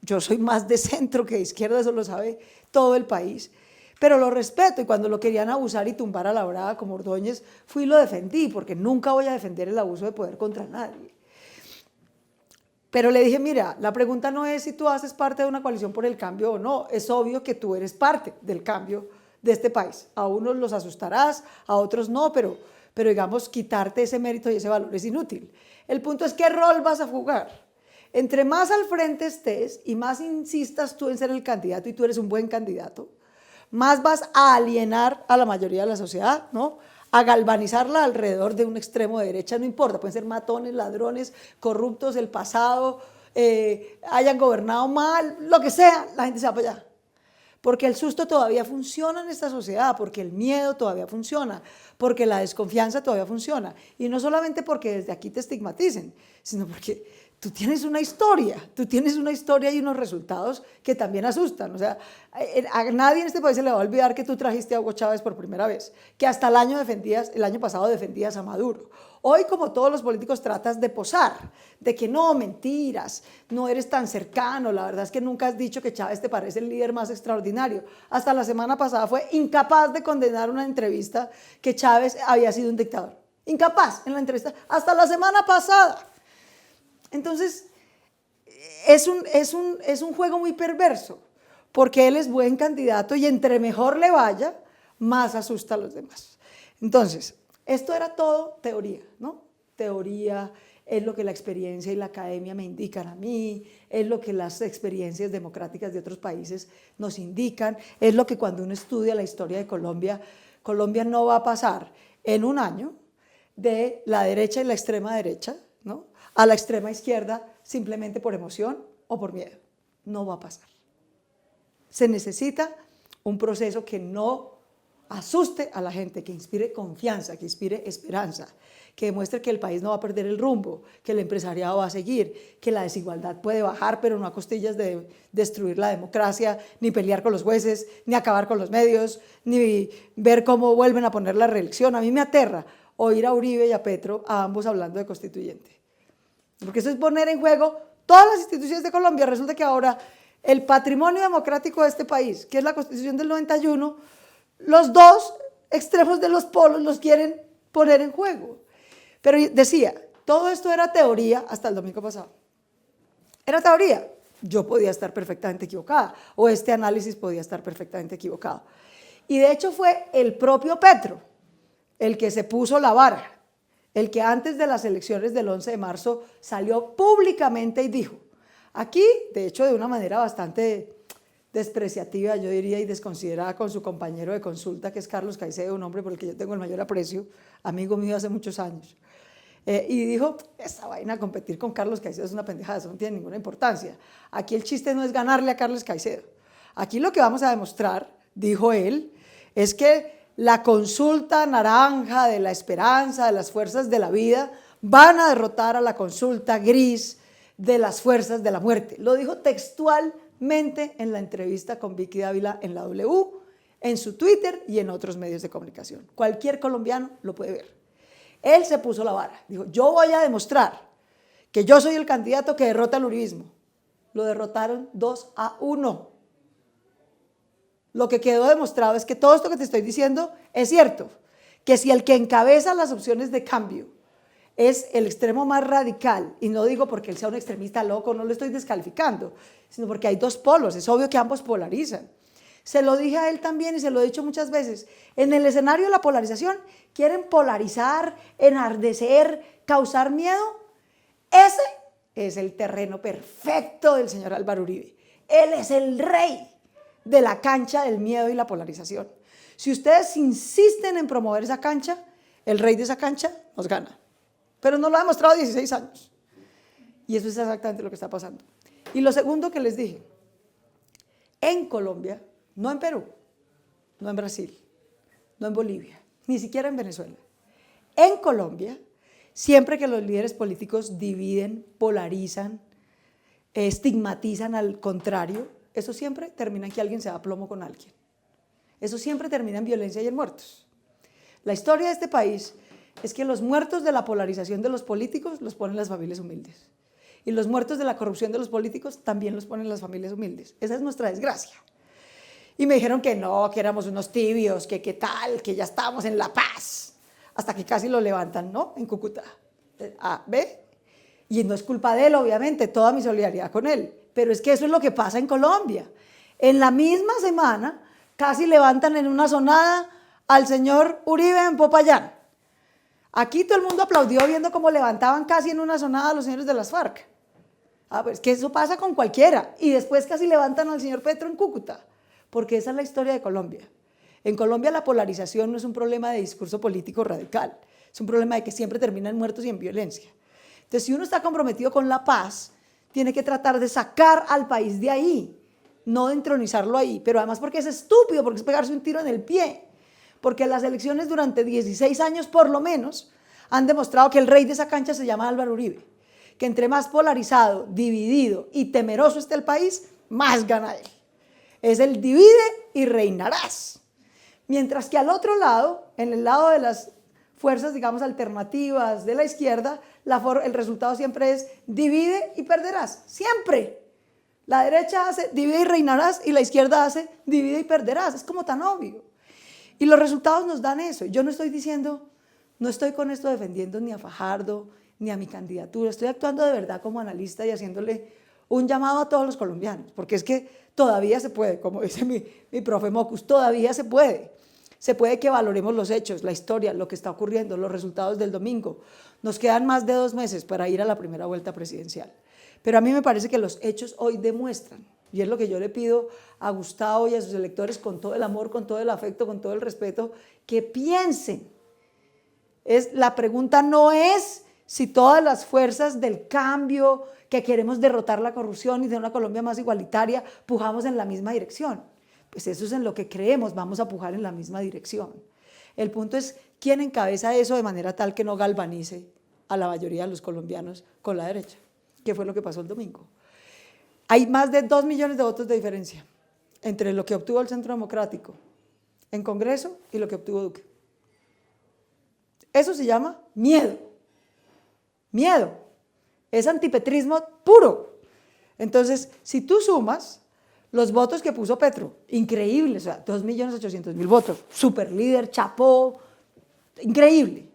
yo soy más de centro que de izquierda, eso lo sabe todo el país, pero lo respeto, y cuando lo querían abusar y tumbar a la brava como Ordóñez, fui y lo defendí, porque nunca voy a defender el abuso de poder contra nadie. Pero le dije, mira, la pregunta no es si tú haces parte de una coalición por el cambio o no, es obvio que tú eres parte del cambio de este país. A unos los asustarás, a otros no, pero digamos, quitarte ese mérito y ese valor es inútil. El punto es qué rol vas a jugar. Entre más al frente estés y más insistas tú en ser el candidato, y tú eres un buen candidato, más vas a alienar a la mayoría de la sociedad, ¿no? A galvanizarla alrededor de un extremo de derecha, no importa, pueden ser matones, ladrones, corruptos, el pasado, hayan gobernado mal, lo que sea, la gente se va para allá. Porque el susto todavía funciona en esta sociedad, porque el miedo todavía funciona, porque la desconfianza todavía funciona. Y no solamente porque desde aquí te estigmaticen, sino porque tú tienes una historia y unos resultados que también asustan. O sea, a nadie en este país se le va a olvidar que tú trajiste a Hugo Chávez por primera vez, que hasta el año pasado defendías a Maduro. Hoy, como todos los políticos, tratas de posar, de que no, mentiras, no eres tan cercano, la verdad es que nunca has dicho que Chávez te parece el líder más extraordinario. Hasta la semana pasada fue incapaz de condenar una entrevista que Chávez había sido un dictador. Incapaz en la entrevista, hasta la semana pasada. Entonces, es un juego muy perverso, porque él es buen candidato y entre mejor le vaya, más asusta a los demás. Entonces, esto era todo teoría, ¿no? Teoría es lo que la experiencia y la academia me indican a mí, es lo que las experiencias democráticas de otros países nos indican, es lo que cuando uno estudia la historia de Colombia, Colombia no va a pasar en un año de la derecha y la extrema derecha, ¿no?, a la extrema izquierda simplemente por emoción o por miedo. No va a pasar. Se necesita un proceso que no asuste a la gente, que inspire confianza, que inspire esperanza, que demuestre que el país no va a perder el rumbo, que el empresariado va a seguir, que la desigualdad puede bajar, pero no a costillas de destruir la democracia, ni pelear con los jueces, ni acabar con los medios, ni ver cómo vuelven a poner la reelección. A mí me aterra oír a Uribe y a Petro, a ambos hablando de constituyente. Porque eso es poner en juego todas las instituciones de Colombia. Resulta que ahora el patrimonio democrático de este país, que es la Constitución del 91, los dos extremos de los polos los quieren poner en juego. Pero decía, todo esto era teoría hasta el domingo pasado. Era teoría. Yo podía estar perfectamente equivocada, o este análisis podía estar perfectamente equivocado. Y de hecho fue el propio Petro el que se puso la vara, el que antes de las elecciones del 11 de marzo salió públicamente y dijo, aquí, de hecho de una manera bastante despreciativa, yo diría, y desconsiderada con su compañero de consulta, que es Carlos Caicedo, un hombre por el que yo tengo el mayor aprecio, amigo mío hace muchos años, y dijo, esta vaina a competir con Carlos Caicedo es una pendejada, eso no tiene ninguna importancia. Aquí el chiste no es ganarle a Carlos Caicedo. Aquí lo que vamos a demostrar, dijo él, es que la consulta naranja de la esperanza, de las fuerzas de la vida, van a derrotar a la consulta gris de las fuerzas de la muerte. Lo dijo textualmente en la entrevista con Vicky Dávila en la W, en su Twitter y en otros medios de comunicación. Cualquier colombiano lo puede ver. Él se puso la vara, dijo, yo voy a demostrar que yo soy el candidato que derrota al uribismo. Lo derrotaron 2-1. Lo que quedó demostrado es que todo esto que te estoy diciendo es cierto, que si el que encabeza las opciones de cambio es el extremo más radical, y no digo porque él sea un extremista loco, no lo estoy descalificando, sino porque hay dos polos, es obvio que ambos polarizan. Se lo dije a él también y se lo he dicho muchas veces, en el escenario de la polarización quieren polarizar, enardecer, causar miedo. Ese es el terreno perfecto del señor Álvaro Uribe. Él es el rey de la cancha del miedo y la polarización. Si ustedes insisten en promover esa cancha, el rey de esa cancha nos gana. Pero no lo ha demostrado 16 años. Y eso es exactamente lo que está pasando. Y lo segundo que les dije, en Colombia, no en Perú, no en Brasil, no en Bolivia, ni siquiera en Venezuela, en Colombia, siempre que los líderes políticos dividen, polarizan, estigmatizan al contrario, eso siempre termina en que alguien se da plomo con alguien. Eso siempre termina en violencia y en muertos. La historia de este país es que los muertos de la polarización de los políticos los ponen las familias humildes. Y los muertos de la corrupción de los políticos también los ponen las familias humildes. Esa es nuestra desgracia. Y me dijeron que no, que éramos unos tibios, que qué tal, que ya estábamos en la paz. Hasta que casi lo levantan, ¿no? En Cúcuta. ¿Ve? Y no es culpa de él, obviamente, toda mi solidaridad con él. Pero es que eso es lo que pasa en Colombia. En la misma semana, casi levantan en una sonada al señor Uribe en Popayán. Aquí todo el mundo aplaudió viendo cómo levantaban casi en una sonada a los señores de las FARC. Pues que eso pasa con cualquiera. Y después casi levantan al señor Petro en Cúcuta. Porque esa es la historia de Colombia. En Colombia la polarización no es un problema de discurso político radical. Es un problema de que siempre terminan muertos y en violencia. Entonces, si uno está comprometido con la paz, tiene que tratar de sacar al país de ahí, no de entronizarlo ahí. Pero además porque es estúpido, porque es pegarse un tiro en el pie. Porque las elecciones durante 16 años por lo menos han demostrado que el rey de esa cancha se llama Álvaro Uribe, que entre más polarizado, dividido y temeroso esté el país, más gana él. Es el divide y reinarás. Mientras que al otro lado, en el lado de las fuerzas, digamos, alternativas de la izquierda, el resultado siempre es divide y perderás, siempre. La derecha hace divide y reinarás y la izquierda hace divide y perderás, es como tan obvio. Y los resultados nos dan eso. Yo no estoy diciendo, no estoy con esto defendiendo ni a Fajardo, ni a mi candidatura, estoy actuando de verdad como analista y haciéndole un llamado a todos los colombianos, porque es que todavía se puede, como dice mi profe Mocus, todavía se puede. Se puede que valoremos los hechos, la historia, lo que está ocurriendo, los resultados del domingo. Nos quedan más de 2 meses para ir a la primera vuelta presidencial. Pero a mí me parece que los hechos hoy demuestran, y es lo que yo le pido a Gustavo y a sus electores con todo el amor, con todo el afecto, con todo el respeto, que piensen. La pregunta no es si todas las fuerzas del cambio que queremos derrotar la corrupción y de una Colombia más igualitaria pujamos en la misma dirección. Pues eso es en lo que creemos, vamos a pujar en la misma dirección. El punto es quién encabeza eso de manera tal que no galvanice a la mayoría de los colombianos con la derecha, que fue lo que pasó el domingo. Hay más de 2 millones de votos de diferencia entre lo que obtuvo el Centro Democrático en Congreso y lo que obtuvo Duque. Eso se llama miedo. Miedo. Es antipetrismo puro. Entonces, si tú sumas los votos que puso Petro, increíbles, o sea, 2.800.000 votos, super líder, chapó, increíble.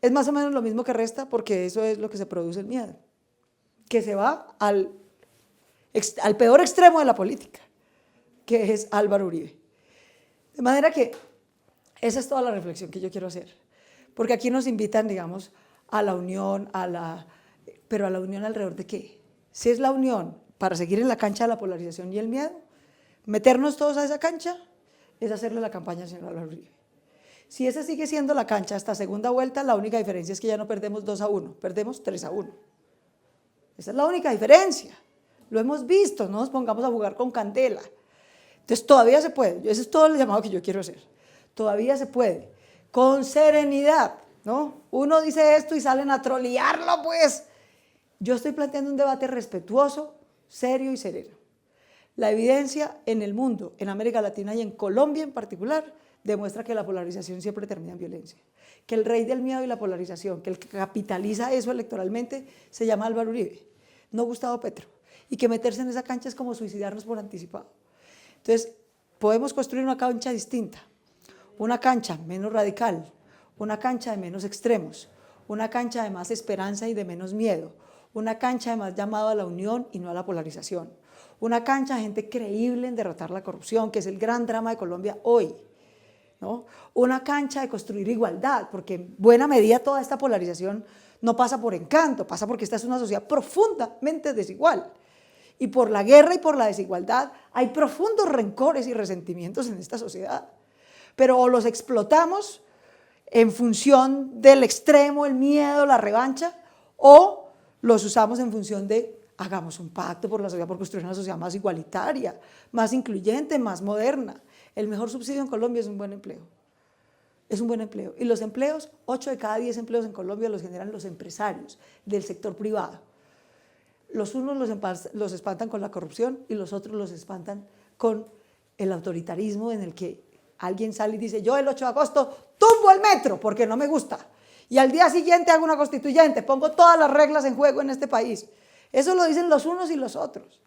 Es más o menos lo mismo que resta porque eso es lo que se produce el miedo, que se va al peor extremo de la política, que es Álvaro Uribe. De manera que esa es toda la reflexión que yo quiero hacer, porque aquí nos invitan, digamos, a la unión, pero a la unión alrededor de qué. Si es la unión para seguir en la cancha de la polarización y el miedo, meternos todos a esa cancha es hacerle la campaña al señor Álvaro Uribe. Si esa sigue siendo la cancha hasta segunda vuelta, la única diferencia es que ya no perdemos 2-1, perdemos 3-1. Esa es la única diferencia. Lo hemos visto, no nos pongamos a jugar con candela. Entonces todavía se puede, ese es todo el llamado que yo quiero hacer. Todavía se puede, con serenidad, ¿no? Uno dice esto y salen a trolearlo, pues. Yo estoy planteando un debate respetuoso, serio y sereno. La evidencia en el mundo, en América Latina y en Colombia en particular, demuestra que la polarización siempre termina en violencia. Que el rey del miedo y la polarización, que el que capitaliza eso electoralmente, se llama Álvaro Uribe, no Gustavo Petro. Y que meterse en esa cancha es como suicidarnos por anticipado. Entonces, podemos construir una cancha distinta, una cancha menos radical, una cancha de menos extremos, una cancha de más esperanza y de menos miedo, una cancha de más llamado a la unión y no a la polarización, una cancha de gente creíble en derrotar la corrupción, que es el gran drama de Colombia hoy, ¿no? Una cancha de construir igualdad, porque en buena medida toda esta polarización no pasa por encanto, pasa porque esta es una sociedad profundamente desigual. Y por la guerra y por la desigualdad hay profundos rencores y resentimientos en esta sociedad. Pero o los explotamos en función del extremo, el miedo, la revancha, o los usamos en función de hagamos un pacto por la sociedad, por construir una sociedad más igualitaria, más incluyente, más moderna. El mejor subsidio en Colombia es un buen empleo. Es un buen empleo. Y los empleos, 8 de cada 10 empleos en Colombia los generan los empresarios del sector privado. Los unos los espantan con la corrupción y los otros los espantan con el autoritarismo en el que alguien sale y dice yo el 8 de agosto tumbo el metro porque no me gusta y al día siguiente hago una constituyente, pongo todas las reglas en juego en este país. Eso lo dicen los unos y los otros.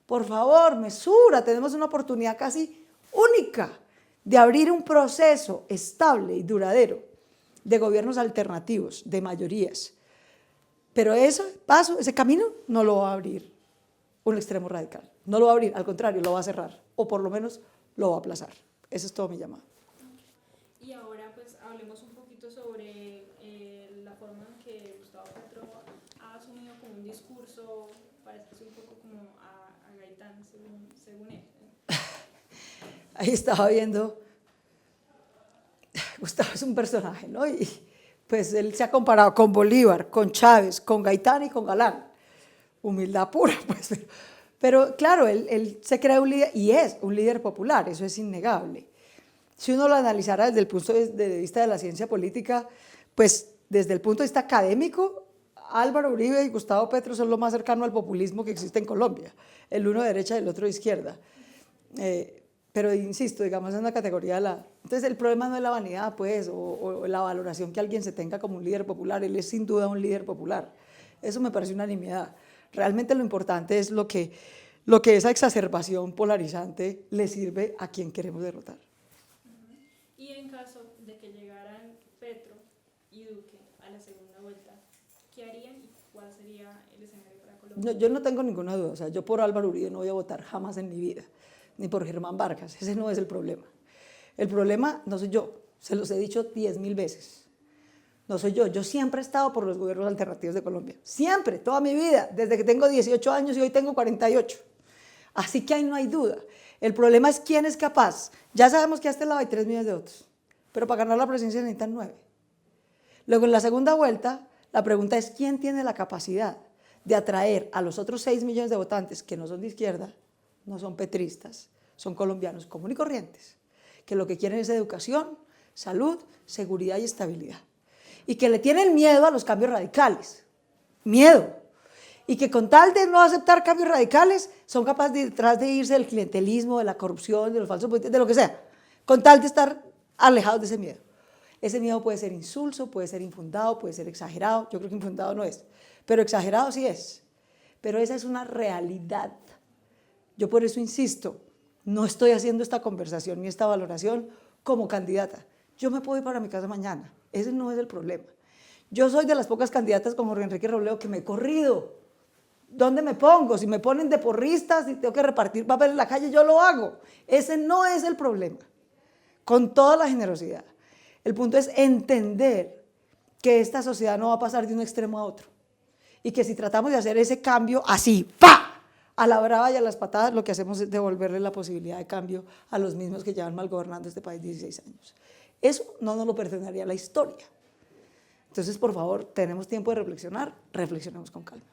Por favor, mesura, tenemos una oportunidad casi única de abrir un proceso estable y duradero de gobiernos alternativos, de mayorías. Pero ese paso, ese camino, no lo va a abrir un extremo radical. No lo va a abrir, al contrario, lo va a cerrar, o por lo menos lo va a aplazar. Ese es todo mi llamado. Y ahora pues hablemos un poquito sobre la forma en que Gustavo Petro ha asumido como un discurso, parece un poco como a Gaitán, según él. Ahí estaba viendo, Gustavo es un personaje, ¿no? Y pues él se ha comparado con Bolívar, con Chávez, con Gaitán y con Galán. Humildad pura, pues. Pero claro, él se cree un líder, y es un líder popular, eso es innegable. Si uno lo analizara desde el punto de vista de la ciencia política, pues desde el punto de vista académico, Álvaro Uribe y Gustavo Petro son lo más cercano al populismo que existe en Colombia, el uno de derecha y el otro de izquierda. Pero insisto, digamos, es una categoría de la... Entonces el problema no es la vanidad, pues, o la valoración que alguien se tenga como un líder popular. Él es sin duda un líder popular. Eso me parece una nimiedad. Realmente lo importante es lo que esa exacerbación polarizante le sirve a quien queremos derrotar. Y en caso de que llegaran Petro y Duque a la segunda vuelta, ¿qué harían y cuál sería el escenario para Colombia? Yo no tengo ninguna duda, o sea, yo por Álvaro Uribe no voy a votar jamás en mi vida, ni por Germán Vargas, ese no es el problema. El problema no soy yo, se los he dicho 10.000 veces. No soy yo siempre he estado por los gobiernos alternativos de Colombia, siempre, toda mi vida, desde que tengo 18 años y hoy tengo 48. Así que ahí no hay duda. El problema es quién es capaz. Ya sabemos que a este lado hay 3 millones de votos, pero para ganar la presidencia necesitan 9. Luego en la segunda vuelta, la pregunta es quién tiene la capacidad de atraer a los otros 6 millones de votantes que no son de izquierda, no son petristas, son colombianos comunes y corrientes, que lo que quieren es educación, salud, seguridad y estabilidad. Y que le tienen miedo a los cambios radicales, miedo. Y que con tal de no aceptar cambios radicales, son capaces detrás de irse del clientelismo, de la corrupción, de los falsos políticos, de lo que sea, con tal de estar alejados de ese miedo. Ese miedo puede ser insulso, puede ser infundado, puede ser exagerado, yo creo que infundado no es, pero exagerado sí es. Pero esa es una realidad. Yo por eso insisto, no estoy haciendo esta conversación ni esta valoración como candidata. Yo me puedo ir para mi casa mañana, ese no es el problema. Yo soy de las pocas candidatas como Jorge Enrique Robledo que me he corrido. ¿Dónde me pongo? Si me ponen de porristas y tengo que repartir papel en la calle, yo lo hago. Ese no es el problema, con toda la generosidad. El punto es entender que esta sociedad no va a pasar de un extremo a otro y que si tratamos de hacer ese cambio así, ¡pa!, a la brava y a las patadas, lo que hacemos es devolverle la posibilidad de cambio a los mismos que llevan mal gobernando este país 16 años. Eso no nos lo perdonaría la historia. Entonces, por favor, tenemos tiempo de reflexionar, reflexionemos con calma.